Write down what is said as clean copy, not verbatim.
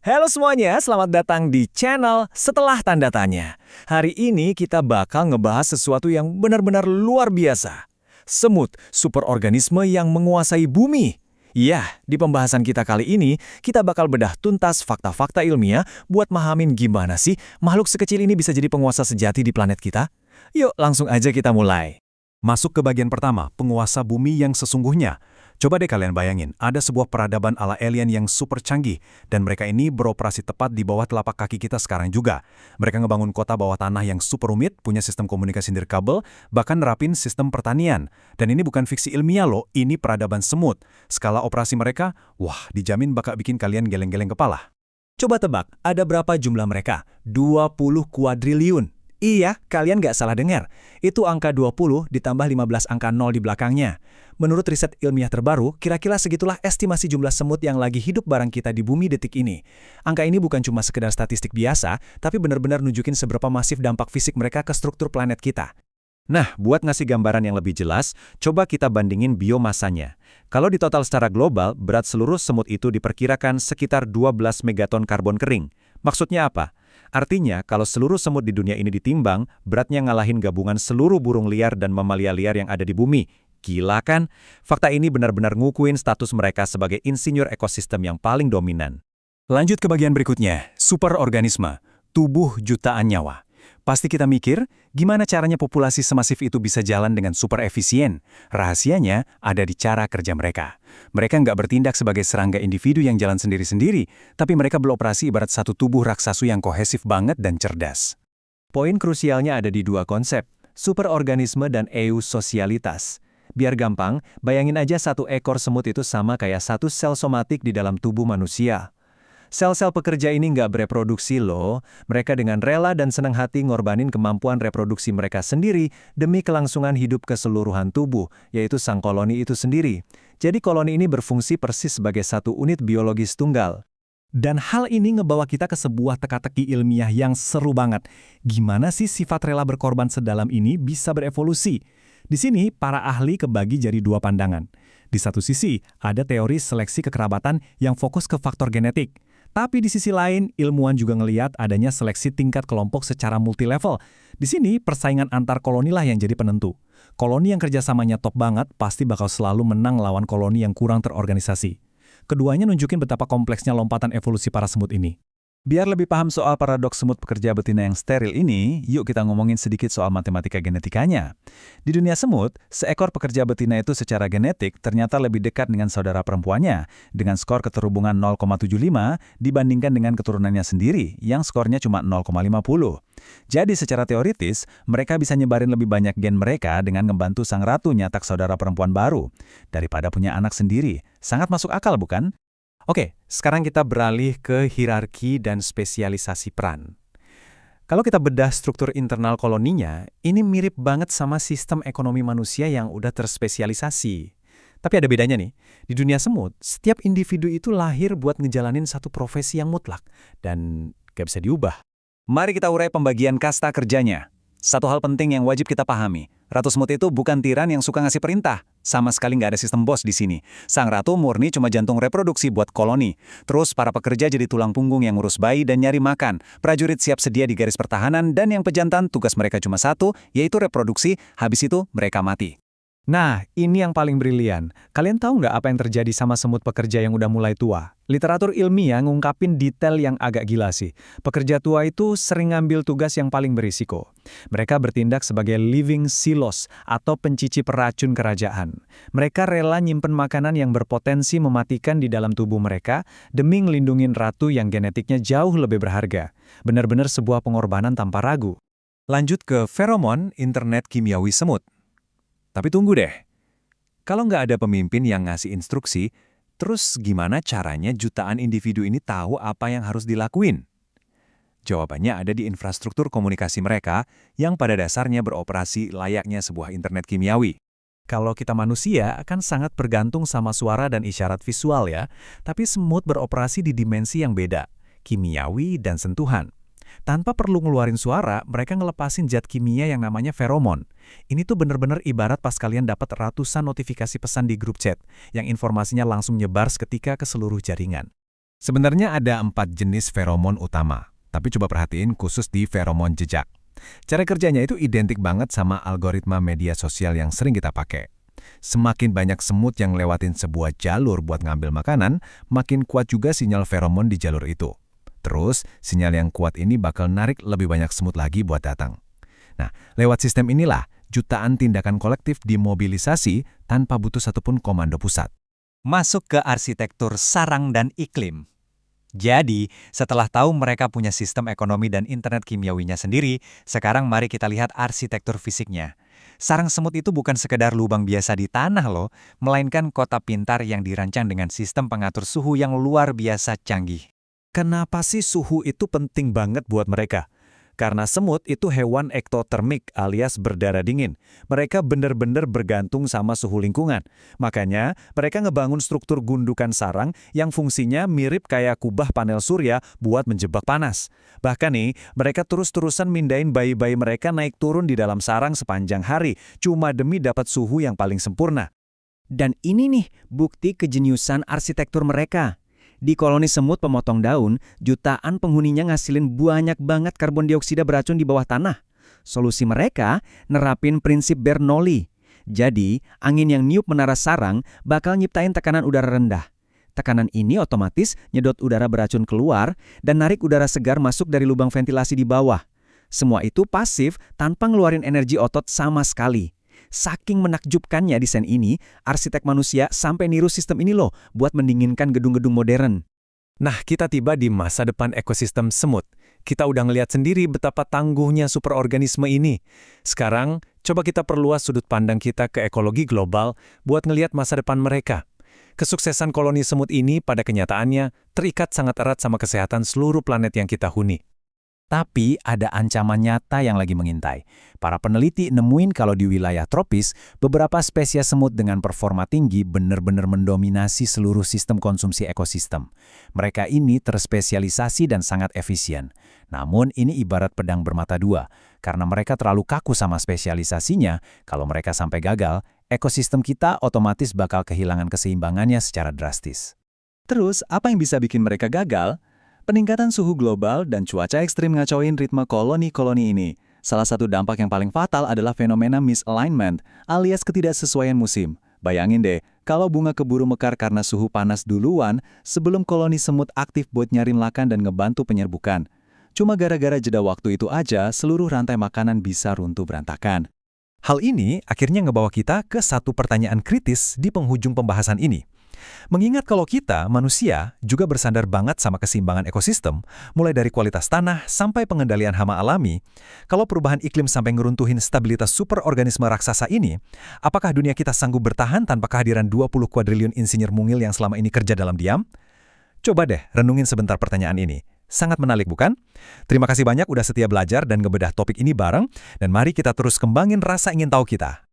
Halo semuanya, selamat datang di channel Setelah Tanda Tanya. Hari ini kita bakal ngebahas sesuatu yang benar-benar luar biasa. Semut, superorganisme yang menguasai bumi. Iya, di pembahasan kita kali ini, kita bakal bedah tuntas fakta-fakta ilmiah buat mahamin gimana sih makhluk sekecil ini bisa jadi penguasa sejati di planet kita. Yuk, langsung aja kita mulai. Masuk ke bagian pertama, penguasa bumi yang sesungguhnya. Coba deh kalian bayangin, ada sebuah peradaban ala alien yang super canggih, dan mereka ini beroperasi tepat di bawah telapak kaki kita sekarang juga. Mereka ngebangun kota bawah tanah yang super rumit, punya sistem komunikasi nirkabel, bahkan nerapin sistem pertanian. Dan ini bukan fiksi ilmiah loh, ini peradaban semut. Skala operasi mereka, wah, dijamin bakal bikin kalian geleng-geleng kepala. Coba tebak, ada berapa jumlah mereka? 20 kuadriliun. Iya, kalian nggak salah dengar. Itu angka 20 ditambah 15 angka 0 di belakangnya. Menurut riset ilmiah terbaru, kira-kira segitulah estimasi jumlah semut yang lagi hidup bareng kita di bumi detik ini. Angka ini bukan cuma sekedar statistik biasa, tapi benar-benar nunjukin seberapa masif dampak fisik mereka ke struktur planet kita. Nah, buat ngasih gambaran yang lebih jelas, coba kita bandingin biomasanya. Kalau di total secara global, berat seluruh semut itu diperkirakan sekitar 12 megaton karbon kering. Maksudnya apa? Artinya, kalau seluruh semut di dunia ini ditimbang, beratnya ngalahin gabungan seluruh burung liar dan mamalia liar yang ada di bumi. Gila kan? Fakta ini benar-benar ngukuin status mereka sebagai insinyur ekosistem yang paling dominan. Lanjut ke bagian berikutnya, superorganisme, tubuh jutaan nyawa. Pasti kita mikir, gimana caranya populasi semasif itu bisa jalan dengan super efisien? Rahasianya ada di cara kerja mereka. Mereka nggak bertindak sebagai serangga individu yang jalan sendiri-sendiri, tapi mereka beroperasi ibarat satu tubuh raksasu yang kohesif banget dan cerdas. Poin krusialnya ada di dua konsep, superorganisme dan eusosialitas. Biar gampang, bayangin aja satu ekor semut itu sama kayak satu sel somatik di dalam tubuh manusia. Sel-sel pekerja ini nggak bereproduksi loh. Mereka dengan rela dan senang hati ngorbanin kemampuan reproduksi mereka sendiri demi kelangsungan hidup keseluruhan tubuh, yaitu sang koloni itu sendiri. Jadi koloni ini berfungsi persis sebagai satu unit biologis tunggal. Dan hal ini ngebawa kita ke sebuah teka-teki ilmiah yang seru banget. Gimana sih sifat rela berkorban sedalam ini bisa berevolusi? Di sini, para ahli kebagi jadi dua pandangan. Di satu sisi, ada teori seleksi kekerabatan yang fokus ke faktor genetik. Tapi di sisi lain, ilmuwan juga ngelihat adanya seleksi tingkat kelompok secara multilevel. Di sini, persaingan antar koloni lah yang jadi penentu. Koloni yang kerjasamanya top banget pasti bakal selalu menang lawan koloni yang kurang terorganisasi. Keduanya nunjukin betapa kompleksnya lompatan evolusi para semut ini. Biar lebih paham soal paradoks semut pekerja betina yang steril ini, yuk kita ngomongin sedikit soal matematika genetikanya. Di dunia semut, seekor pekerja betina itu secara genetik ternyata lebih dekat dengan saudara perempuannya, dengan skor keterhubungan 0,75 dibandingkan dengan keturunannya sendiri, yang skornya cuma 0,50. Jadi secara teoritis, mereka bisa nyebarin lebih banyak gen mereka dengan membantu sang ratu nyatak saudara perempuan baru, daripada punya anak sendiri. Sangat masuk akal, bukan? Oke, sekarang kita beralih ke hierarki dan spesialisasi peran. Kalau kita bedah struktur internal koloninya, ini mirip banget sama sistem ekonomi manusia yang udah terspesialisasi. Tapi ada bedanya nih, di dunia semut, setiap individu itu lahir buat ngejalanin satu profesi yang mutlak, dan gak bisa diubah. Mari kita urai pembagian kasta kerjanya. Satu hal penting yang wajib kita pahami, Ratu Semut itu bukan tiran yang suka ngasih perintah. Sama sekali nggak ada sistem bos di sini. Sang ratu murni cuma jantung reproduksi buat koloni. Terus para pekerja jadi tulang punggung yang ngurus bayi dan nyari makan. Prajurit siap sedia di garis pertahanan dan yang pejantan tugas mereka cuma satu, yaitu reproduksi. Habis itu mereka mati. Nah, ini yang paling brilian. Kalian tahu nggak apa yang terjadi sama semut pekerja yang udah mulai tua? Literatur ilmiah ngungkapin detail yang agak gila sih. Pekerja tua itu sering ngambil tugas yang paling berisiko. Mereka bertindak sebagai living silos atau pencicip racun kerajaan. Mereka rela nyimpen makanan yang berpotensi mematikan di dalam tubuh mereka demi ngelindungin ratu yang genetiknya jauh lebih berharga. Benar-benar sebuah pengorbanan tanpa ragu. Lanjut ke feromon, internet kimiawi semut. Tapi tunggu deh, kalau nggak ada pemimpin yang ngasih instruksi, terus gimana caranya jutaan individu ini tahu apa yang harus dilakuin? Jawabannya ada di infrastruktur komunikasi mereka yang pada dasarnya beroperasi layaknya sebuah internet kimiawi. Kalau kita manusia akan sangat bergantung sama suara dan isyarat visual ya, tapi semut beroperasi di dimensi yang beda, kimiawi dan sentuhan. Tanpa perlu ngeluarin suara, mereka ngelepasin zat kimia yang namanya feromon. Ini tuh bener-bener ibarat pas kalian dapat ratusan notifikasi pesan di grup chat, yang informasinya langsung nyebar seketika ke seluruh jaringan. Sebenarnya ada 4 jenis feromon utama, tapi coba perhatiin khusus di feromon jejak. Cara kerjanya itu identik banget sama algoritma media sosial yang sering kita pakai. Semakin banyak semut yang lewatin sebuah jalur buat ngambil makanan, makin kuat juga sinyal feromon di jalur itu. Terus, sinyal yang kuat ini bakal narik lebih banyak semut lagi buat datang. Nah, lewat sistem inilah, jutaan tindakan kolektif dimobilisasi tanpa butuh satupun komando pusat. Masuk ke arsitektur sarang dan iklim. Jadi, setelah tahu mereka punya sistem ekonomi dan internet kimiawinya sendiri, sekarang mari kita lihat arsitektur fisiknya. Sarang semut itu bukan sekedar lubang biasa di tanah loh, melainkan kota pintar yang dirancang dengan sistem pengatur suhu yang luar biasa canggih. Kenapa sih suhu itu penting banget buat mereka? Karena semut itu hewan ektotermik alias berdarah dingin. Mereka benar-benar bergantung sama suhu lingkungan. Makanya, mereka ngebangun struktur gundukan sarang yang fungsinya mirip kayak kubah panel surya buat menjebak panas. Bahkan nih, mereka terus-terusan mindahin bayi-bayi mereka naik turun di dalam sarang sepanjang hari, cuma demi dapat suhu yang paling sempurna. Dan ini nih bukti kejeniusan arsitektur mereka. Di koloni semut pemotong daun, jutaan penghuninya ngasilin banyak banget karbon dioksida beracun di bawah tanah. Solusi mereka nerapin prinsip Bernoulli. Jadi, angin yang niup menara sarang bakal nyiptain tekanan udara rendah. Tekanan ini otomatis nyedot udara beracun keluar dan narik udara segar masuk dari lubang ventilasi di bawah. Semua itu pasif tanpa ngeluarin energi otot sama sekali. Saking menakjubkannya desain ini, arsitek manusia sampai niru sistem ini loh buat mendinginkan gedung-gedung modern. Nah, kita tiba di masa depan ekosistem semut. Kita udah ngeliat sendiri betapa tangguhnya superorganisme ini. Sekarang, coba kita perluas sudut pandang kita ke ekologi global buat ngeliat masa depan mereka. Kesuksesan koloni semut ini pada kenyataannya terikat sangat erat sama kesehatan seluruh planet yang kita huni. Tapi ada ancaman nyata yang lagi mengintai. Para peneliti nemuin kalau di wilayah tropis, beberapa spesies semut dengan performa tinggi benar-benar mendominasi seluruh sistem konsumsi ekosistem. Mereka ini terspesialisasi dan sangat efisien. Namun ini ibarat pedang bermata dua. Karena mereka terlalu kaku sama spesialisasinya, kalau mereka sampai gagal, ekosistem kita otomatis bakal kehilangan keseimbangannya secara drastis. Terus, apa yang bisa bikin mereka gagal? Peningkatan suhu global dan cuaca ekstrim ngacauin ritme koloni-koloni ini. Salah satu dampak yang paling fatal adalah fenomena misalignment, alias ketidaksesuaian musim. Bayangin deh, kalau bunga keburu mekar karena suhu panas duluan, sebelum koloni semut aktif buat nyarin lakan dan ngebantu penyerbukan. Cuma gara-gara jeda waktu itu aja, seluruh rantai makanan bisa runtuh berantakan. Hal ini akhirnya ngebawa kita ke satu pertanyaan kritis di penghujung pembahasan ini. Mengingat kalau kita, manusia, juga bersandar banget sama keseimbangan ekosistem, mulai dari kualitas tanah sampai pengendalian hama alami, kalau perubahan iklim sampai ngeruntuhin stabilitas superorganisme raksasa ini, apakah dunia kita sanggup bertahan tanpa kehadiran 20 kuadriliun insinyur mungil yang selama ini kerja dalam diam? Coba deh renungin sebentar pertanyaan ini. Sangat menarik, bukan? Terima kasih banyak udah setia belajar dan ngebedah topik ini bareng, dan mari kita terus kembangin rasa ingin tahu kita.